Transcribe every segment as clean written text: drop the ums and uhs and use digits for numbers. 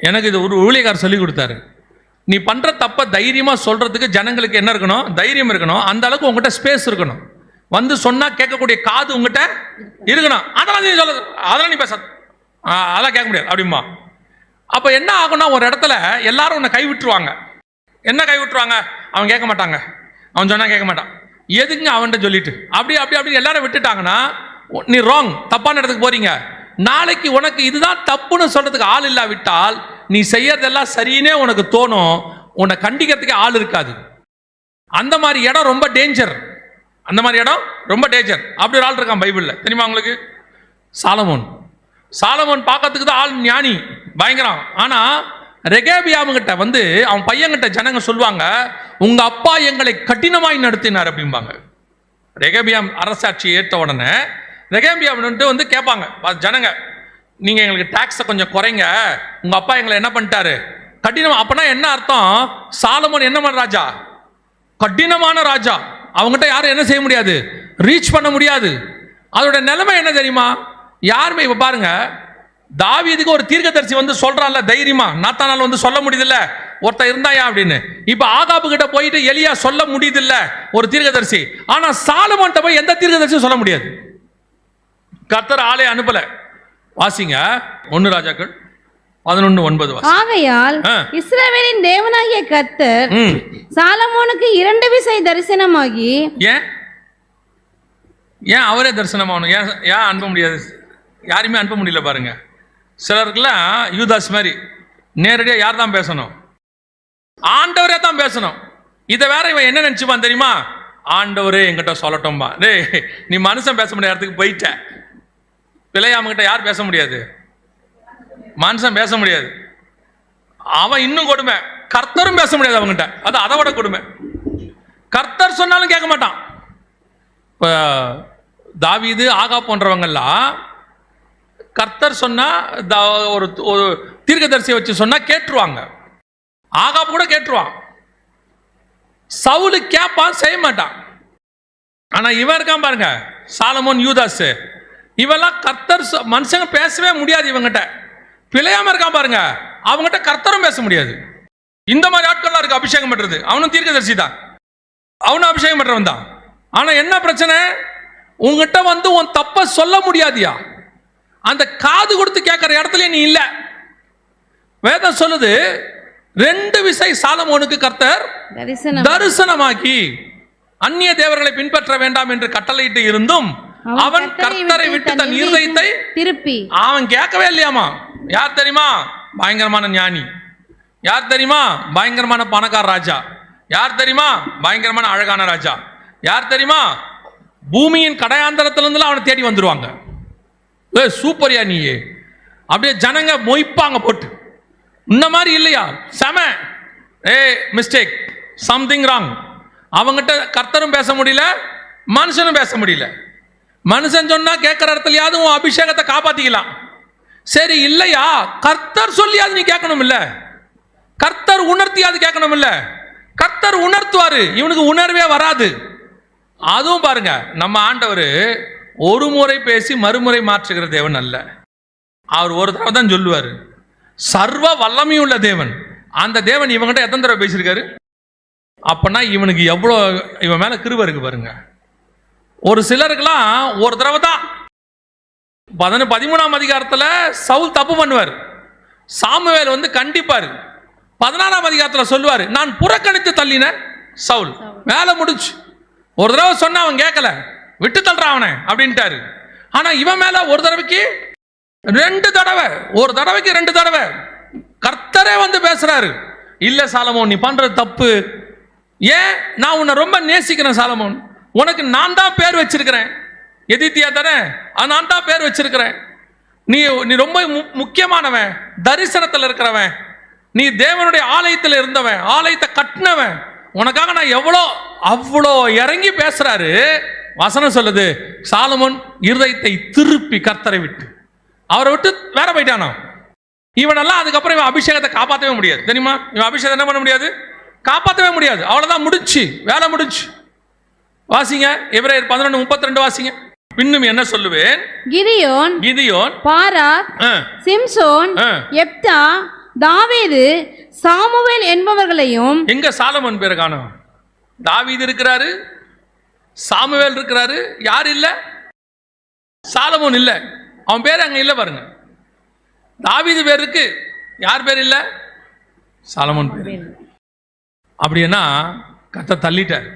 எனக்கு இது ஒரு ஊழியக்காரர் சொல்லி கொடுத்தாரு. நீ பண்ணுற தப்பை தைரியமாக சொல்கிறதுக்கு ஜனங்களுக்கு என்ன இருக்கணும்? தைரியம் இருக்கணும். அந்த அளவுக்கு உங்ககிட்ட ஸ்பேஸ் இருக்கணும். வந்து சொன்னால் கேட்கக்கூடிய காது உங்ககிட்ட இருக்கணும். அதெல்லாம் நீ சொல்ல, அதெல்லாம் நீ பேச, அதெல்லாம் கேட்க முடியாது அப்படிமா. அப்போ என்ன ஆகும்னா, ஒரு இடத்துல எல்லாரும் உன்னை கைவிட்டுருவாங்க. என்ன கைவிட்டுருவாங்க? அவன் கேட்க மாட்டாங்க, அவன் சொன்னால் கேட்க மாட்டான். எதுக்குங்க அவன்கிட்ட சொல்லிட்டு அப்படி எல்லாரும் விட்டுட்டாங்கன்னா நீ ராங், தப்பான இடத்துக்கு போறீங்க. நாளைக்கு உனக்கு இதுதான் தப்புன்னு சொல்றதுக்கு ஆள் இல்லாவிட்டால் நீ செய்யறதெல்லாம் சரின்னே உனக்கு தோணும். உன்னை கண்டிக்கிறதுக்கே ஆள் இருக்காது. அந்த மாதிரி இடம் ரொம்ப டேஞ்சர். அந்த மாதிரி இடம் ரொம்ப டேஞ்சர். அப்படி ஒரு ஆள் இருக்கான் பைபிளில், தெரியுமா உங்களுக்கு? சாலமோன். சாலமோன் பார்க்கறதுக்கு தான் ஆள் ஞானி, பயங்கரம். ஆனா ரெகேபியாமுகிட்ட வந்து அவன் பையன்கிட்ட ஜனங்க சொல்லுவாங்க, உங்க அப்பா எங்களை கடினமாய் நடத்தினார் அப்படிம்பாங்க. ரெகேபியாம் அரசாட்சியை ஏற்ற உடனே ரெகேபியாம் வந்து கேட்பாங்க ஜனங்க, நீங்க எங்களுக்கு டாக்ஸை கொஞ்சம் குறைங்க, உங்க அப்பா எங்களை என்ன பண்ணிட்டாரு கடினம். அப்பனா என்ன அர்த்தம்? சாலமோன் என்ன ராஜா? கடினமான ராஜா. அவங்ககிட்ட யாரும் என்ன செய்ய முடியாது, ரீச் பண்ண முடியாது. அதோட நிலைமை என்ன தெரியுமா? யாருமே இப்ப பாருங்க, தாவீதுக்கு ஒரு தீர்க்கதரிசி வந்து சொல்றான்ல தைரியமா, நாத்தானால வந்து சொல்ல முடியுதுல்ல ஒருத்தர் இருந்தாயா அப்படின்னு. இப்ப ஆகாபு கிட்ட போயிட்டு எலியா சொல்ல முடியுதுல்ல ஒரு தீர்க்கதரிசி. ஆனா சாலமோன்ட்ட போய் எந்த தீர்க்கதரிசியும் சொல்ல முடியாது. கர்த்தர் ஆளே அனுப்பல. வாசிங்க 1 ராஜாக்கள் 11:9. ஆகையால் இஸ்ரவேலின் தேவனாகிய கர்த்தர் சாலமோனுக்கு 2 விசை தரிசனமாகி. ஏன் அவரே தரிசனமாகணும்? ஏன் அனுப்ப முடியாது? யாருமே அனுப்ப முடியல பாருங்க. சிலருக்குலாம் யூதாஸ் மாதிரி நேரடியாக யார் தான் பேசணும்? ஆண்டவரே தான் பேசணும். இதை வேற இவன் என்ன நினைச்சுப்பான் தெரியுமா? ஆண்டவரே என்கிட்ட சொல்லட்டும்பா. டேய், நீ மனுஷன் பேச முடியாத இடத்துக்கு போயிட்ட. பிள்ளையாமகிட்ட யார் பேச முடியாது? மனுஷன் பேச முடியாது. அவன் இன்னும் கொடுமை, கர்த்தரும் பேச முடியாது அவங்ககிட்ட. அது அதை விட கொடுமை. கர்த்தர் சொன்னாலும் கேட்க மாட்டான். இப்போ தாவீது ஆகா போன்றவங்கெல்லாம் கர்த்தர் சொன்னா ஒரு தீர்க்கதரிசியை வச்சு சொன்னா கேட்டுருவாங்க. ஆகாப் கூட கேட்டுருவான். சவுலு கேட்பான், செய்ய மாட்டான். ஆனா இவன் இருக்கான் பாருங்க, சாலமோன், யூதாஸ், இவெல்லாம் கர்த்தர் மனுஷங்க பேசவே முடியாது இவங்கிட்ட. பிழையாம இருக்கான் பாருங்க, அவங்ககிட்ட கர்த்தரும் பேச முடியாது. இந்த மாதிரி ஆட்கள்லாம் இருக்கு அபிஷேகம் பண்றது. அவனும் தீர்க்கதரிசி தான், அவனும் அபிஷேகம் பண்றவன் தான். ஆனா என்ன பிரச்சனை? உங்ககிட்ட வந்து உன் தப்ப சொல்ல முடியாதியா? அந்த காது கொடுத்து கேட்கிற இடத்துல நீ இல்ல. வேதம் சொல்லுது 2 விசை சாலமோனுக்கு கர்த்தர் தரிசனமாக்கி அந்நிய தேவர்களை பின்பற்ற வேண்டாம் என்று கட்டளையிட்டு இருந்தும் அவன் கர்த்தரை விட்டு தன் இருதயத்தை திருப்பி அவன் கேட்கவே இல்லையாமா. யார் தெரியுமா? பயங்கரமான ஞானி. யார் தெரியுமா? பயங்கரமான பணக்கார ராஜா. யார் தெரியுமா? பயங்கரமான அழகான ராஜா. யார் தெரியுமா? பூமியின் கடையாந்தரத்திலிருந்து அவனை தேடி வந்துருவாங்க. சூப்பரியா நீயே, அப்படியே ஜனங்க மொய்ப்பாங்க போட்டு. இந்த மாதிரி இல்லையா? செம மிஸ்டேக், சம்திங் ராங். அவங்ககிட்ட கர்த்தரும் பேச முடியல, மனுஷனும் பேச முடியல. மனுஷன் சொன்னா கேட்கிற இடத்துலயாவது உன் அபிஷேகத்தை காப்பாத்திக்கலாம். சரி இல்லையா, கர்த்தர் சொல்லியாவது நீ கேட்கணும் இல்ல, கர்த்தர் உணர்த்தியாவது கேட்கணும் இல்ல. கர்த்தர் உணர்த்துவாரு, இவனுக்கு உணர்வே வராது. அதுவும் பாருங்க, நம்ம ஆண்டவர் ஒரு முறை பேசி மறுமுறை மாற்றுகிற தேவன் அல்ல. அவர் ஒரு தடவை தான் சொல்லுவார். சர்வ வல்லமையுள்ள தேவன். அந்த தேவன் இவங்கிட்ட எத்தனை தடவை பேசியிருக்காரு? அப்பனா இவனுக்கு எவ்வளோ இவன் மேல கிருபை இருக்கு பாருங்க. ஒரு சிலருக்கெல்லாம் ஒரு தடவை தான். 13ஆம் அதிகாரத்தில் சவுல் தப்பு பண்ணுவார், சாமுவேல் வந்து கண்டிப்பாரு. 16ஆம் அதிகாரத்தில் சொல்லுவார், நான் புறக்கணித்து தள்ளின சவுல். வேலை முடிச்சு. ஒரு தடவை சொன்ன அவன் கேட்கல, விட்டு தள்ளுறான் அவனை அப்படின்ட்டாரு. ஆனா இவன் மேல ஒரு தடவைக்கு 2 தடவை, ஒரு தடவைக்கு 2 தடவை கர்த்தரே வந்து பேசுறாரு. இல்ல சாலமோன், நீ பண்றது தப்பு. ஏன்? நான் உன்னை ரொம்ப நேசிக்கிறேன் சாலமோன், உனக்கு நான் தான் பேர் வச்சிருக்கிறேன். எதித்தியா தானே, நான் தான் பேர் வச்சிருக்கிறேன். நீ ரொம்ப முக்கியமானவன், தரிசனத்தில் இருக்கிறவன், நீ தேவனுடைய ஆலயத்தில் இருந்தவன், ஆலயத்தை கட்டினவன். உனக்காக நான் அவ்வளோ இறங்கி பேசுறாரு. வசனம் சொல்லுது, சாலமோன் இருதயத்தை திருப்பி கர்த்தரை விட்டு அவரை விட்டு வேற போயிட்டானா. இவனெல்லாம் அதுக்கப்புறம் இவன் அபிஷேகத்தை காப்பாற்றவே முடியாது. தெரியுமா? இவன் அபிஷேகம் என்ன பண்ண முடியாது, காப்பாற்றவே முடியாது. அவ்வளவுதான், முடிச்சு, வேலை முடிச்சு. வாசிங்க எபிரேயர் 11:32 வாசிங்க. பின்னும் என்ன சொல்லுவேன்? கிதியோன், கிதியோன், பாராக், சிம்சோன், யெப்தா தாவீது சாமுவேல் என்பவர்களையும். எங்க சாலமோன் பேரை காணோம்? தாவீது இருக்கிறாரு, சாமுவேல் இருக்கிறாரு, யார் இல்ல? சாலமோன் இல்ல. அவன் பேர் அங்க இல்ல பாருங்க. தாவீது பேர் இருக்கு, யார் பேர் இல்ல? சாலமோன் பேர். அப்படின்னா கர்த்தர் தள்ளிட்டார்.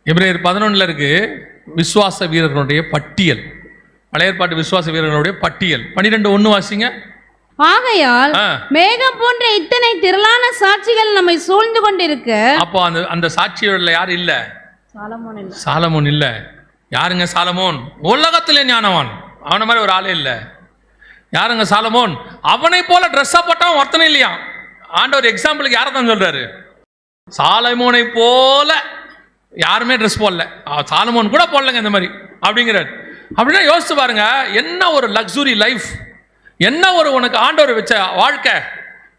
எபிரேயர் 11 இருக்கு விசுவாச வீரர்களுடைய பட்டியல், பழைய ஏற்பாட்டு விசுவாச வீரர்களுடைய பட்டியல். 12:1 வாசிங்க. ஆகையால் மேகம் போன்ற இத்தனை திரளான சாட்சிகள் நம்மை சூழ்ந்து கொண்டிருக்க. அப்போ அந்த சாட்சியோட யார் இல்ல? சாலமோன் இல்ல. யாருங்க சாலமோன்? உலகத்திலே ஞானவான், அவன மாதிரி ஒரு ஆளே இல்ல. யாருங்க சாலமோன்? அவனை போல ட்ரெஸ்ஸா போட்டவன் ஒருத்தனை இல்லையா? ஆண்டவர் எக்ஸாம்பிளுக்கு யாரை தான் சொல்றாரு? சாலமோனை போல யாருமே ட்ரெஸ் போடல, சாலமோன் கூட போடலங்க இந்த மாதிரி அப்படிங்கிறார். அப்படின்னா யோசிச்சு பாருங்க, என்ன ஒரு லக்ஸுரி லைஃப், என்ன ஒரு உனக்கு ஆண்டவர் வச்ச வாழ்க்கை.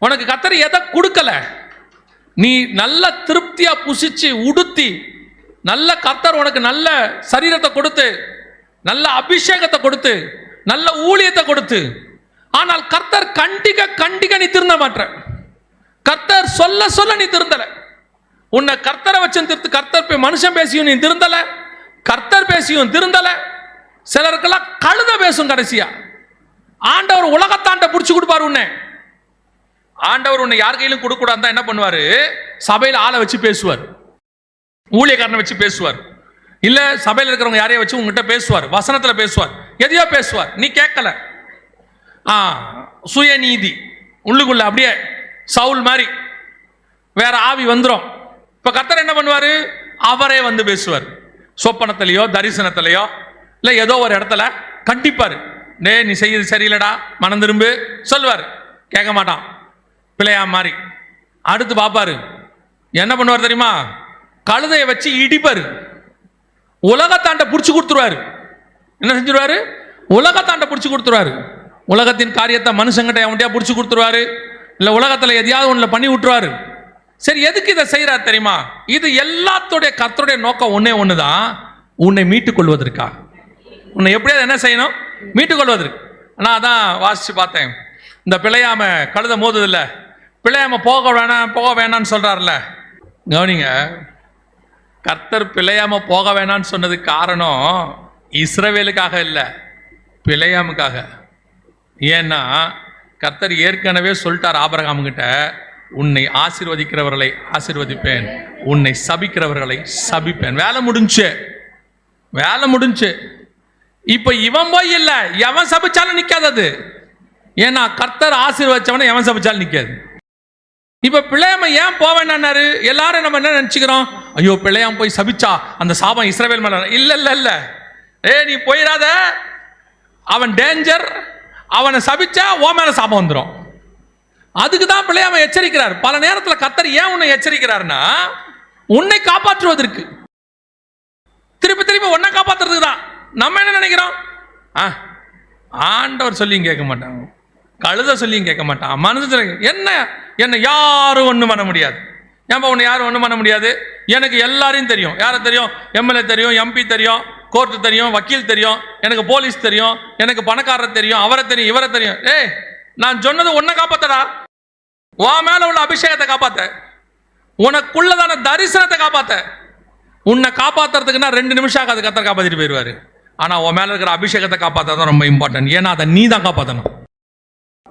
உனக்கு கர்த்தர் எதை கொடுக்கல, நீ நல்ல திருப்தியா புசிச்சு உடுத்தி, நல்ல கர்த்தர் உனக்கு நல்ல சரீரத்தை கொடுத்து, நல்ல அபிஷேகத்தை கொடுத்து, நல்ல ஊழியத்தை கொடுத்து, ஆனால் கர்த்தர் கண்டிக்க நீ திருந்த மாட்ட. கர்த்தர் சொல்ல நீ திருந்தல. உன்னை கர்த்தரை வச்சு திருத்து. கர்த்தர் மனுஷன் பேசியும் நீ திருந்தல, கர்த்தர் பேசியும் திருந்தல. சிலருக்கெல்லாம் கழுத பேசும். கடைசியா ஆண்டவர் உலகத்தாண்ட புடிச்சு கொடுப்பாரு உன்னை. ஆண்டவர் உன்னை யார் கையிலும் கொடுக்க கூடாது என்ன பண்ணுவாரு? சபையில் ஆளை வச்சு பேசுவார், ஊழியக்காரனை வச்சு பேசுவார், இல்ல சபையில் இருக்கிறவங்க யாரையும் வச்சு உங்ககிட்ட பேசுவார், வசனத்துல பேசுவார், எதையோ பேசுவார், நீ கேட்கல. சுயநீதி உள்ளுக்குள்ள அப்படியே சவுல் மாதிரி வேற ஆவி வந்துடும். இப்ப கர்த்தர் என்ன பண்ணுவாரு? அவரே வந்து பேசுவார். சொப்பனத்திலேயோ தரிசனத்திலேயோ இல்ல ஏதோ ஒரு இடத்துல கண்டிப்பாரு. நீ செய்யறது சரியில்லடா, மனம் திரும்பு சொல்லுவார். கேட்க மாட்டான், பிள்ளையா மாதிரி. அடுத்து பாப்பாரு, என்ன பண்ணுவார் தெரியுமா? கழுதையை வச்சு இடிப்பாரு, உலகத்தாண்ட புடிச்சு கொடுத்துருவாரு. என்ன செஞ்சிருவாரு? உலகத்தாண்ட புடிச்சு கொடுத்துருவாரு. உலகத்தின் காரியத்தை மனுஷங்கிட்ட அவன்கிட்ட புடிச்சு கொடுத்துருவாரு, இல்ல உலகத்துல எதையாவது ஒண்ணுல பண்ணி விட்டுருவாரு. சரி, எதுக்கு இதை செய்யறாரு தெரியுமா? இது எல்லாத்துடைய கர்த்தருடைய நோக்கம் ஒன்னே ஒண்ணுதான், உன்னை மீட்டுக் கொள்வதற்கா. உன்னை எப்படியாவது என்ன செய்யணும்? மீட்டுக் கொள்வதற்கு. நான் அதான் வாசிச்சு பார்த்தேன். இந்த பிள்ளையாம கழுத மோதுது இல்ல, பிள்ளையாம போக வேணான்னு சொல்றாருல. கவனிங்க, கர்த்தர் பிள்ளையாம போக வேணான்னு சொன்னதுக்கு காரணம் இஸ்ரவேலுக்காக இல்ல, பிள்ளையாமுக்காக. ஏன்னா கர்த்தர் ஏற்கனவே சொல்லிட்டார் ஆபிரகாம் கிட்ட, உன்னை ஆசீர்வதிக்கிறவர்களை ஆசீர்வதிப்பேன், உன்னை சபிக்கிறவர்களை சபிப்பேன். வேலை முடிஞ்சு. இப்ப இவன் போய் இல்ல, எவன் சபிச்சாலும் நிக்காது. ஏன்னா கர்த்தர் ஆசீர்வதிச்சவன எவன் சபிச்சாலும் நிக்காது. இப்ப பிள்ளையாம ஏன் போவேன்னாரு? எல்லாரும் நம்ம என்ன நினைச்சுக்கிறோம்? ஐயோ பிள்ளையாம போய் சபிச்சா அந்த சாபம் இஸ்ரவேல் மேல. இல்ல, நீ போயிடாத, அவன் டேஞ்சர். அவனை சபிச்சா ஓ மேல சாபம் வந்துடும். அதுக்கு தான் பிள்ளையாம எச்சரிக்கிறார். பல நேரத்தில் கர்த்தர் ஏன் உன்னை எச்சரிக்கிறார்னா, உன்னை காப்பாற்றுவதற்கு, திருப்பி உன்னை காப்பாற்றுறதுக்கு தான். நம்ம என்ன நினைக்கிறோம்? ஆண்டவர் சொல்லியும் கேட்க மாட்டான், கழுத சொல்லியும் கேட்க மாட்டான், மனுஷன் என்ன யாரும் ஒன்றும் பண்ண முடியாது. ஏன்பா உன்னை யாரும் ஒன்றும் பண்ண முடியாது? எனக்கு எல்லாரையும் தெரியும். யாரை தெரியும்? எம்எல்ஏ தெரியும், எம்பி தெரியும், கோர்ட்டு தெரியும், வக்கீல் தெரியும், எனக்கு போலீஸ் தெரியும், எனக்கு பணக்காரர் தெரியும், அவரை தெரியும், இவரை தெரியும். நான் சொன்னது உன்னை காப்பாத்தடா, உன் மேல உள்ள அபிஷேகத்தை காப்பாத்த, உனக்குள்ளதான தரிசனத்தை காப்பாத்த. உன்னை காப்பாத்துறதுக்குன்னா 2 நிமிஷம் ஆகாது, கர்த்தர் காப்பாத்திட்டு போயிடுவாரு. ஆனா உன் மேல இருக்கிற அபிஷேகத்தை காப்பாத்தான் ரொம்ப இம்பார்ட்டன்ட். ஏன்னா அதை நீ தான் காப்பாற்றணும்.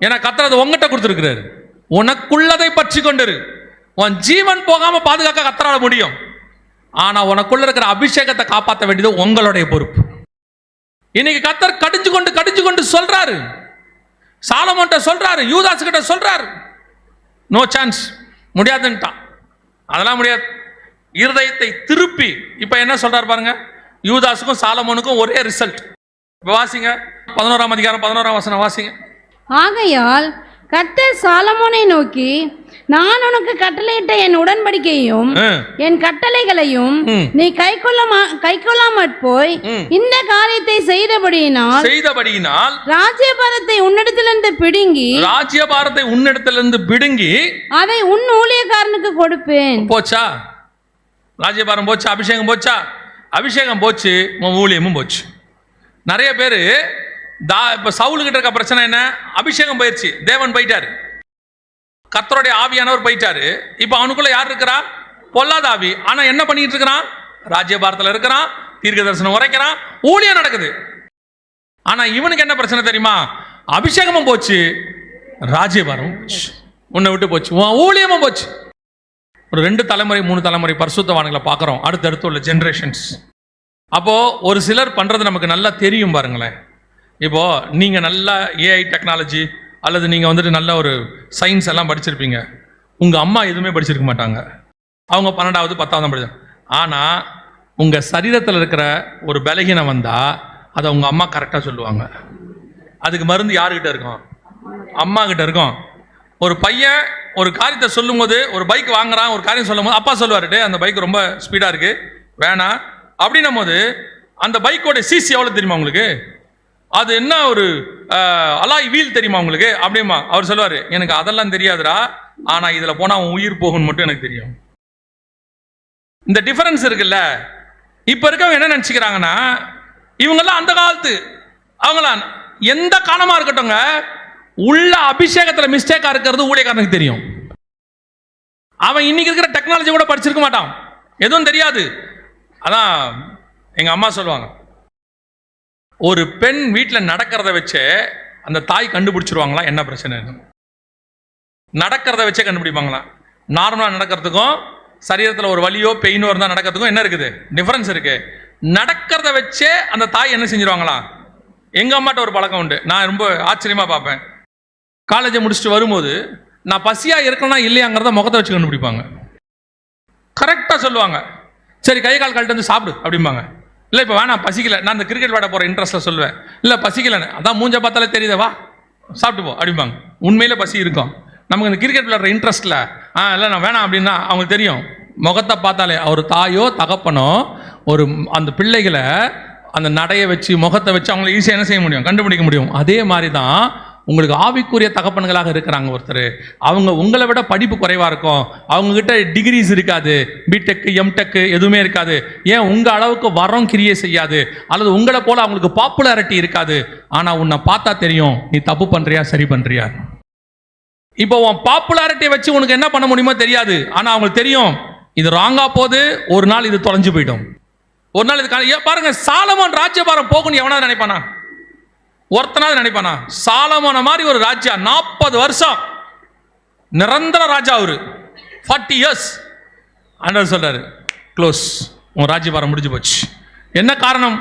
ஏன்னா கர்த்தர் அதை உங்ககிட்ட கொடுத்துருக்கிறாரு. உனக்குள்ளதை பற்றி கொண்டிரு. உன் ஜீவன் போகாம பாதுகாக்க கர்த்தரால முடியும். ஆனா உனக்குள்ள இருக்கிற அபிஷேகத்தை காப்பாற்ற வேண்டியது உங்களுடைய பொறுப்பு. இன்னைக்கு கர்த்தர் கடிஞ்சு கொண்டு சொல்றாரு, சாலமோன்ட்ட சொல்றாரு, யூதாஸ் கிட்ட சொல்றாரு, நோ சான்ஸ், முடியாதுன்ட்டான். அதெல்லாம் முடியாது. இருதயத்தை திருப்பி இப்ப என்ன சொல்றாரு பாருங்க, யூதாஸுக்கும் சாலமோனுக்கும் ஒரே ரிசல்ட். வாசிங்க 11ஆம் அதிகாரம் 11ஆம் வசனம் வாசிங்க. ஆகையால் கர்த்தர் சாலமோனை நோக்கி, நான் உனக்கு கட்டளையிட்ட என் உடன்படிக்கையும் என் கட்டளைகளையும் நீ கைக்கொள்ளாமற் போய் இந்த காரியத்தை செய்தபடியினால் ராஜ்யபாரத்தை உன்னிடத்திலிருந்து பிடுங்கி அதை உன் ஊழியக்காரனுக்கு கொடுப்பேன். போச்சா? ராஜ்யபாரம் போச்சா? அபிஷேகம் போச்சா? அபிஷேகம் போச்சு, உன் ஊழியமும் போச்சு. நிறைய பேரு இப்ப சவுல் கிட்ட இருக்க பிரச்சனை என்ன? அபிஷேகம் போயிடுச்சு, தேவன் போயிட்டாரு. கர்த்தருடைய ஆவியானவர் போயிட்டாரு. இப்போ அவனுக்குள்ள யார் இருக்கிறா? பொல்லாத ஆவி. ஆனா என்ன பண்ணிட்டு இருக்கிறான்? ராஜ்யபாரத்தில் இருக்கிறான், தீர்க்க தரிசனம் உரைக்கிறான், ஊழியம் நடக்குது. ஆனா இவனுக்கு என்ன பிரச்சனை தெரியுமா? அபிஷேகமும் போச்சு, ராஜ்யபாரமும் போச்சு, உன்னை விட்டு போச்சு, உன் ஊழியமும் போச்சு. ஒரு 2 தலைமுறை 3 தலைமுறை பரிசுத்தவான்களை பார்க்குறோம், அடுத்தடுத்து உள்ள ஜென்ரேஷன்ஸ். அப்போ ஒரு சிலர் பண்றது நமக்கு நல்லா தெரியும் பாருங்களேன். இப்போ நீங்க நல்ல ஏஐ டெக்னாலஜி அல்லது நீங்க வந்துட்டு நல்ல ஒரு சயின்ஸ் எல்லாம் படிச்சிருப்பீங்க. உங்க அம்மா எதுவுமே படிச்சிருக்க மாட்டாங்க, அவங்க 12வது 10வது படிச்சாங்க. ஆனா உங்க சரீரத்தில் இருக்கிற ஒரு பலகீனம் வந்தா அதை உங்க அம்மா கரெக்டாக சொல்லுவாங்க. அதுக்கு மருந்து யாருக்கிட்ட இருக்கும்? அம்மா கிட்ட இருக்கும். ஒரு பையன் ஒரு காரியத்தை சொல்லும் போது, ஒரு பைக் வாங்குறான், ஒரு காரியம் சொல்லும் போது அப்பா சொல்லுவாரு, அந்த பைக் ரொம்ப ஸ்பீடா இருக்கு வேணாம் அப்படின்னும் போது அந்த பைக்கோட சிசி எவ்வளவு தெரியுமா உங்களுக்கு? அது என்ன ஒரு அலாய் வீல் தெரியுமா உங்களுக்கு அப்படிமா? அவர் சொல்லுவாரு, எனக்கு அதெல்லாம் தெரியாதுடா, ஆனா இதுல போனா அவன் உயிர் போகும்னு மட்டும் எனக்கு தெரியும். இந்த டிஃபரன்ஸ் இருக்குல்ல. இப்ப இருக்கவங்க என்ன நினைச்சுக்கிறாங்கன்னா, இவங்கெல்லாம் அந்த காலத்து அவங்களாம் எந்த காலமா இருக்கட்டும்ங்க, உள்ள அபிஷேகத்துல மிஸ்டேக்கா இருக்கிறது ஊழியக்காரனுக்கு தெரியும். அவன் இன்னைக்கு இருக்கிற டெக்னாலஜி கூட படிச்சிருக்க மாட்டான், எதுவும் தெரியாது. அதான் எங்க அம்மா சொல்லுவாங்க, ஒரு பெண் வீட்டில் நடக்கிறத வச்சே அந்த தாய் கண்டுபிடிச்சிருவாங்களாம் என்ன பிரச்சனை. நடக்கிறத வச்சே கண்டுபிடிப்பாங்களாம். நார்மலாக நடக்கிறதுக்கும் சரீரத்தில் ஒரு வலியோ பெயினோ இருந்தால் நடக்கிறதுக்கும் என்ன இருக்குது? டிஃபரன்ஸ் இருக்கு. நடக்கிறத வச்சே அந்த தாய் என்ன செஞ்சிருவாங்களாம். எங்க அம்மாட்ட ஒரு பழக்கம் உண்டு, நான் ரொம்ப ஆச்சரியமா பார்ப்பேன். காலேஜை முடிச்சுட்டு வரும்போது நான் பசியா இருக்கணும்னா இல்லையாங்கிறத முகத்தை வச்சு கண்டுபிடிப்பாங்க. கரெக்டாக சொல்லுவாங்க, சரி கை கால் கழட்டு வந்து சாப்பிடு அப்படிம்பாங்க. இல்லை இப்போ வேணாம் பசிக்கல, நான் இந்த கிரிக்கெட் விளையாட போகிற இன்ட்ரெஸ்ட்டில் சொல்லுவேன், இல்லை பசிக்கலன்னு, அதான் மூஞ்ச பார்த்தாலே தெரியுதே, வா சாப்பிட்டு போ அப்படிம்பாங்க. உண்மையிலே பசி இருக்கும். நமக்கு இந்த கிரிக்கெட் விளையாடுற இன்ட்ரெஸ்ட்டில் இல்லை நான் வேணாம் அப்படின்னா அவங்களுக்கு தெரியும். முகத்தை பார்த்தாலே ஒரு தாயோ தகப்பனோ ஒரு அந்த பிள்ளைகளை அந்த நடையை வச்சு முகத்தை வச்சு அவங்கள ஈஸியாக என்ன செய்ய முடியும்? கண்டுபிடிக்க முடியும். அதே மாதிரி தான் உங்களுக்கு ஆவிக்குரிய தகப்பன்களாக இருக்கிறாங்க ஒருத்தர். அவங்க உங்களை விட படிப்பு குறைவாக இருக்கும், அவங்கக்கிட்ட டிகிரிஸ் இருக்காது, பிடெக் எம்டெக் எதுவுமே இருக்காது. ஏன் உங்கள் அளவுக்கு வரம் கிரியை செய்யாது, அல்லது உங்களை போல அவங்களுக்கு பாப்புலாரிட்டி இருக்காது. ஆனால் உன்னை பார்த்தா தெரியும் நீ தப்பு பண்ணுறியா சரி பண்ணுறியா. இப்போ உன் பாப்புலாரிட்டியை வச்சு உனக்கு என்ன பண்ண முடியுமோ தெரியாது, ஆனால் அவங்களுக்கு தெரியும் இது ராங்கா போகுது, ஒரு நாள் இது தொலைஞ்சு போயிடும், ஒரு நாள் இது. பாருங்க, சாலமோன் ராஜ்யபாரம் போகும்னு எவனா நினைப்பானா? ஒருத்தனாவது நினைப்பானா? சாலமோன மாதிரி ஒரு ராஜா 40 வருஷம் நிரந்தர ராஜா, அவரு 40 இயர்ஸ். ஆண்டவர் சொல்றாரு, க்ளோஸ், உன் ராஜ்யபாரம் முடிஞ்சு போச்சு. என்ன காரணம்?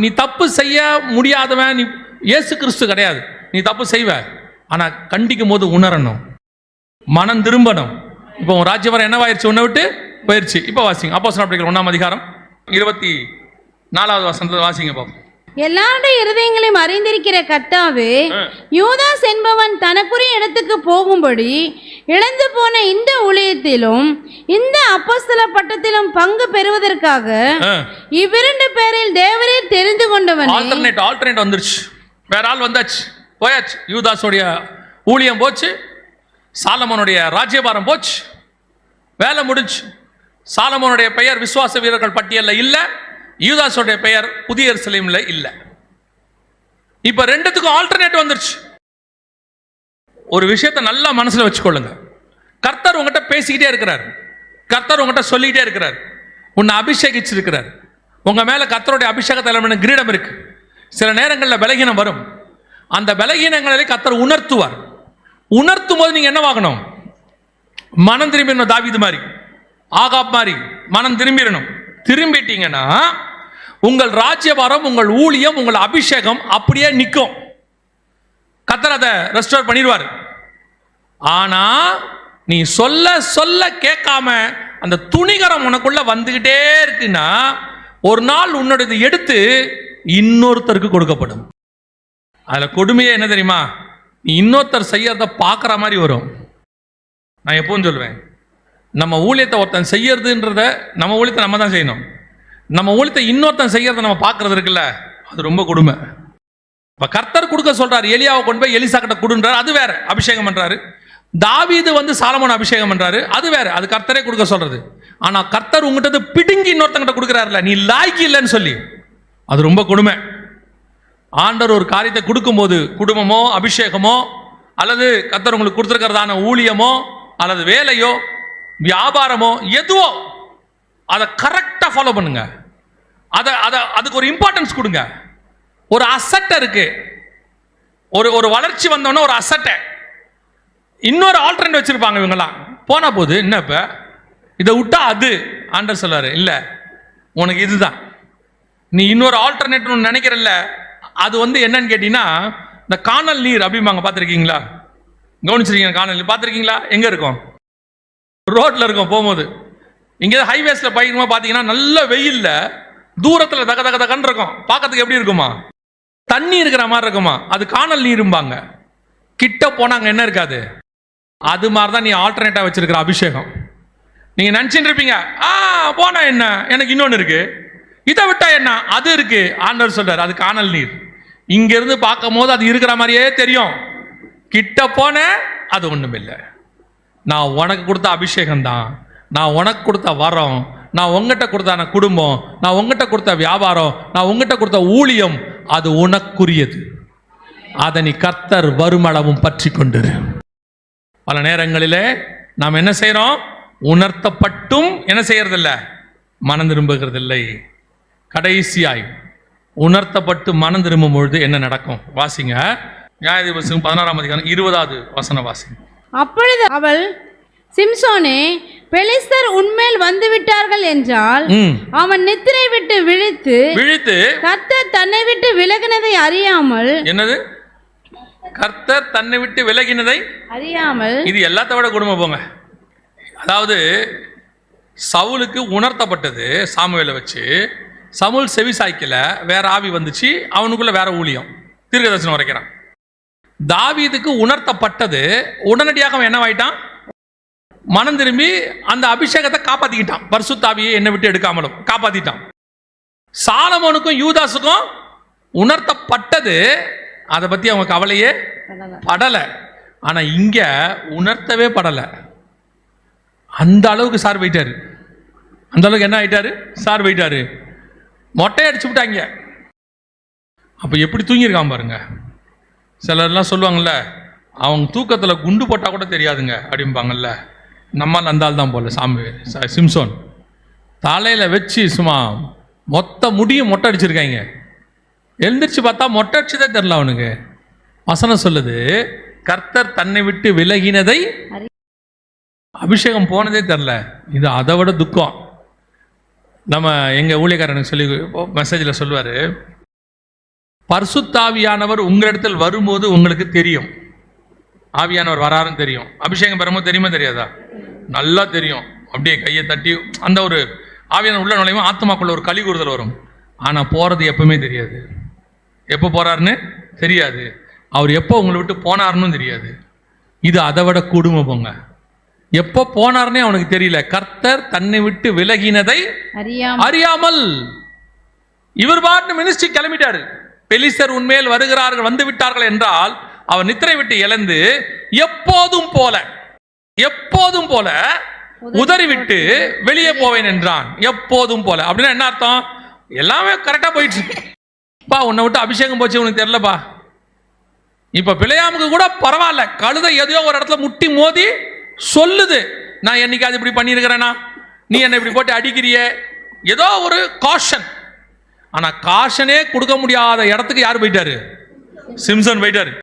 நீ தப்பு செய்ய முடியாதவன், நீ இயேசு கிறிஸ்து கிடையாது. நீ தப்பு செய்வ, ஆனா கண்டிக்கும் போது உணரணும், மனம் திரும்பணும். இப்போ உன் ராஜ்யபாரம் என்னவாயிருச்சு? உன்னை விட்டு போயிருச்சு. இப்போ வாசிங்க அப்போஸ்தலர் 1ஆம் அதிகாரம் 24வது வசனத்தை வாசிங்க பாப்போம். எல்லாருடைய இருதயங்களையும் அறிந்திருக்கிற கர்த்தாவே, யூதாஸ் என்பவன் தனக்குரிய இடத்துக்கு போகும்படி இழந்து போன இந்த ஊழியத்திலும் இந்த அப்போஸ்தல பட்டத்திலும் பங்கு பெறுவதற்காக இவ்விரண்டு பேரில் தேவரீர் தெரிந்து கொண்டவன். ஆல்டர்னேட் வந்துருச்சு, வேற ஆள் வந்தாச்சு, போயாச்சு. யூதாஸோடைய ஊழியம் போச்சு, சாலமோனுடைய ராஜ்யபாரம் போச்சு, வேலை முடிஞ்சு. சாலமோனுடைய பெயர் விசுவாச வீரர்கள் பட்டியலில் இல்லை, யூதாஸோடைய பெயர் புதிய எருசலேமில் இல்லை. இப்ப ரெண்டுத்துக்கும் ஆல்டர்னேட் வந்துருச்சு. ஒரு விஷயத்தை நல்லா மனசுல வச்சுக்கொள்ளுங்க. கர்த்தர் உங்ககிட்ட பேசிக்கிட்டே இருக்கிறார், கர்த்தர் உங்ககிட்ட சொல்லிக்கிட்டே இருக்கிறார், உன்னை அபிஷேகிச்சிருக்கிறார். உங்க மேல கர்த்தருடைய அபிஷேகத்தில் கிரீடம் இருக்கு. சில நேரங்களில் பலகீனம் வரும், அந்த பலகீனங்களை கர்த்தர் உணர்த்துவார். உணர்த்தும் போது நீங்க என்னவாகணும்? மனம் திரும்பிடணும். தாவீது மாதிரி, ஆகாப் மாதிரி மனம் திரும்பிடணும். திரும்பிட்டீங்கன்னா உங்கள் ராஜ்யபாரம், உங்கள் ஊழியம், உங்கள் அபிஷேகம் அப்படியே நிற்கும். கர்த்தர் அதை ரெஸ்டோர் பண்ணிடுவார். ஆனா நீ சொல்ல சொல்ல கேட்காம அந்த துணிகரம் உனக்குள்ள வந்துகிட்டே இருக்குன்னா, ஒரு நாள் உன்னோட எடுத்து இன்னொருத்தருக்கு கொடுக்கப்படும். அதுல கொடுமையே என்ன தெரியுமா? நீ இன்னொருத்தர் செய்யறத பார்க்குற மாதிரி வரும். நான் எப்பவும் சொல்லுவேன், நம்ம ஊழியத்தை ஒருத்தன் செய்யறதுன்றத, நம்ம ஊழியத்தை நம்ம தான் செய்யணும். நம்ம ஊழியத்தை இன்னொருத்தன் செய்யறத நம்ம பார்க்கறது இருக்குல்ல, அது ரொம்ப கொடுமை. இப்போ கர்த்தர் கொடுக்க சொல்றாரு, எலியாவை கொண்டு போய் எலிசா கிட்ட கொடுன்றாரு, அது வேற. அபிஷேகம் பண்றாரு. தாவீது வந்து சாலமோன் அபிஷேகம் பண்றாரு, அது வேற. அது கர்த்தரே கொடுக்க சொல்றது. ஆனா கர்த்தர் உங்ககிட்ட பிடுங்கி இன்னொருத்தங்கிட்ட கொடுக்குறாருல, நீ லாய்க்கு இல்லைன்னு சொல்லி, அது ரொம்ப கொடுமை. ஆண்டவர் ஒரு காரியத்தை கொடுக்கும்போது, குடும்பமோ அபிஷேகமோ அல்லது கர்த்தர் உங்களுக்கு கொடுத்துருக்கிறதான ஊழியமோ அல்லது வேலையோ வியாபாரமோ எதுவோ அதை கரெக்டா ஃபாலோ பண்ணுங்க. அதுக்கு ஒரு இம்பார்ட்டன்ஸ் கொடுங்க. ஒரு அசட்டை இருக்கு, ஒரு வளர்ச்சி வந்தோன்னா ஒரு அசட்டை, இன்னொரு ஆல்டர்னேட் வச்சிருப்பாங்க இவங்கெல்லாம். போனா போது என்ன இப்ப இதை விட்டா அது ஆண்டவர் சொல்றாரு, இல்ல உனக்கு இதுதான், நீ இன்னொரு ஆல்டர்னேட் நினைக்கிறல்ல, அது என்னன்னு கேட்டீங்கன்னா இந்த காணல் நீர் அப்படிம்பாங்க. பார்த்துருக்கீங்களா? கவனிச்சிருக்கீங்க? காணல் நீர் பார்த்துருக்கீங்களா? எங்க இருக்கும்? ரோட்ல இருக்கும். போகும்போது இங்கே ஹைவேஸ்ல பயங்கரமா பார்த்தீங்கன்னா நல்ல வெயில்ல தூரத்தில் தக தக தகன்னு இருக்கும். பார்க்கறதுக்கு எப்படி இருக்குமா? தண்ணி இருக்கிற மாதிரி இருக்குமா? அது காணல் நீரும்பாங்க. கிட்ட போனாங்க என்ன இருக்காது. அது மாதிரி தான் நீ ஆல்டர்னேட்டா வச்சிருக்கிற அபிஷேகம். நீங்க நினைச்சுட்டு இருப்பீங்க, போனா என்ன, எனக்கு இன்னொன்னு இருக்கு, இதை விட்டா என்ன, அது இருக்கு. ஆண்டவர் சொல்றாரு அது காணல் நீர். இங்க இருந்து பார்க்கும் போது அது இருக்கிற மாதிரியே தெரியும், கிட்ட போன அது ஒண்ணும் இல்லை. நான் உனக்கு கொடுத்த அபிஷேகம் தான், நான் உனக்கு கொடுத்த வரம், நான் உங்ககிட்ட கொடுத்த குடும்பம், நான் உங்ககிட்ட கொடுத்த வியாபாரம், நான் உங்ககிட்ட கொடுத்த ஊழியம், அது உனக்குரியது. அதை நீ கர்த்தர் வருமளவும் பற்றி கொண்டிரு. பல நேரங்களிலே நாம் என்ன செய்யறோம்? உணர்த்தப்பட்டும் என்ன செய்யறதில்ல, மனம் திரும்புகிறதில்லை. கடைசியாய் உணர்த்தப்பட்டு மனம் திரும்பும் பொழுது என்ன நடக்கும்? வாசிங்க, நியாயாதிபதிகள் 16ஆம் அதிகாரம் 20வது வசனம் வாசிங்க. அப்பொழுது அவள், சிம்சோனே, பெலிஸ்தர் உன்மேல் வந்து விட்டார்கள் என்றால் அவன் நித்திரை விட்டு விழித்து கர்த்தர் தன்னை விட்டு விலகினதை அறியாமல். என்னது? கர்த்தர் தன்னை விட்டு விலகினதை அறியாமல். இது எல்லாத்த விட கொடுமை போங்க. அதாவது சவுலுக்கு உணர்த்தப்பட்டது சாமுவேலை வச்சு, சவுல் செவி சாய்க்கல, வேற ஆவி வந்துச்சு, அவனுக்குள்ள வேற ஊழியம் தீர்க்கதரிசனம் வரைக்கிறான். தாவீதுக்கு உணர்த்தப்பட்டது, உடனடியாக அவன் என்னவாயிட்டான்? மனம் திரும்பி அந்த அபிஷேகத்தை காப்பாத்திக்கிட்டான். பரிசுத்த ஆவியை என்னை விட்டு எடுக்காமலும் காப்பாத்திட்டான். சாலமோனுக்கும் யூதாசுக்கும் உணர்த்தப்பட்டது, அதை பத்தி அவங்க கவலையே படல. ஆனா இங்க உணர்த்தவே படல. அந்த அளவுக்கு சார் போயிட்டாரு. அந்த அளவுக்கு என்ன ஆயிட்டாரு? சார் போயிட்டாரு. மொட்டை அடிச்சு விட்டாங்க. அப்ப எப்படி தூங்கியிருக்கான் பாருங்க. சிலர்லாம் சொல்லுவாங்கல்ல, அவங்க தூக்கத்துல குண்டு போட்டா கூட தெரியாதுங்க அப்படிம்பாங்கல்ல. நம்மால் அந்த ஆள் தான் போல சிம்சோன் தலையில வச்சு சும்மா மொத்த முடியும் மொட்டை அடிச்சிருக்காங்க. எழுந்திரிச்சு பார்த்தா மொட்டை அடிச்சுதே தெரியல அவனுக்கு. வசனம் சொல்லுது, கர்த்தர் தன்னை விட்டு விலகினதை, அபிஷேகம் போனதே தெரில. இது அதை விட துக்கம். நம்ம எங்க ஊழியக்காரனுக்கு சொல்லி மெசேஜில் சொல்லுவாரு, பரிசுத்தாவியானவர் உங்களிடத்தில் வரும்போது உங்களுக்கு தெரியும், ஆவியானவர் வராருன்னு தெரியும். அபிஷேகம் பெறும்போது தெரியுமா தெரியாதா? நல்லா தெரியும். அப்படியே கையை தட்டி அந்த ஒரு ஆவியானவர் உள்ள நுழையும், ஆத்மாக்குள்ள ஒரு களி கூறுதல் வரும். ஆனா போறது எப்பவுமே தெரியாது. எப்போ போறாருன்னு தெரியாது. அவர் எப்போ உங்களை விட்டு போனாருன்னு தெரியாது. இது அதை விட கொடுமை போங்க. எப்போ போனார்னே அவனுக்கு தெரியல. கர்த்தர் தன்னை விட்டு விலகினதை அறியாமல். இவர் பாட்டு மினிஸ்ட்ரி கிளம்பிட்டாரு. பெலிஸ்தர் உன்மேல் வருகிறார்கள், வந்து விட்டார்கள் என்றால் அவர் நித்திரை விட்டு இழந்து எப்போதும் போல உதறி விட்டு வெளியே போவேன் என்றான். எப்போதும் போல அப்படின்னா என்ன அர்த்தம்? எல்லாமே கரெக்டா போயிட்டு இருக்கு. பா, உன்னை விட்டு அபிஷேகம் போச்சு உனக்கு தெரியலப்பா. இப்ப பிழையாமுக்கு கூட பரவாயில்ல, கழுதை எதையோ ஒரு இடத்துல முட்டி மோதி சொல்லுது, நான் என்னைக்காவது இப்படி பண்ணியிருக்கிறேனா, நீ என்னை இப்படி போட்டு அடிக்கிறிய, ஏதோ ஒரு காஷன். ஆனா காஷனே கொடுக்க முடியாத இடத்துக்கு யார் போயிட்டாரு? சிம்சன் போயிட்டாரு.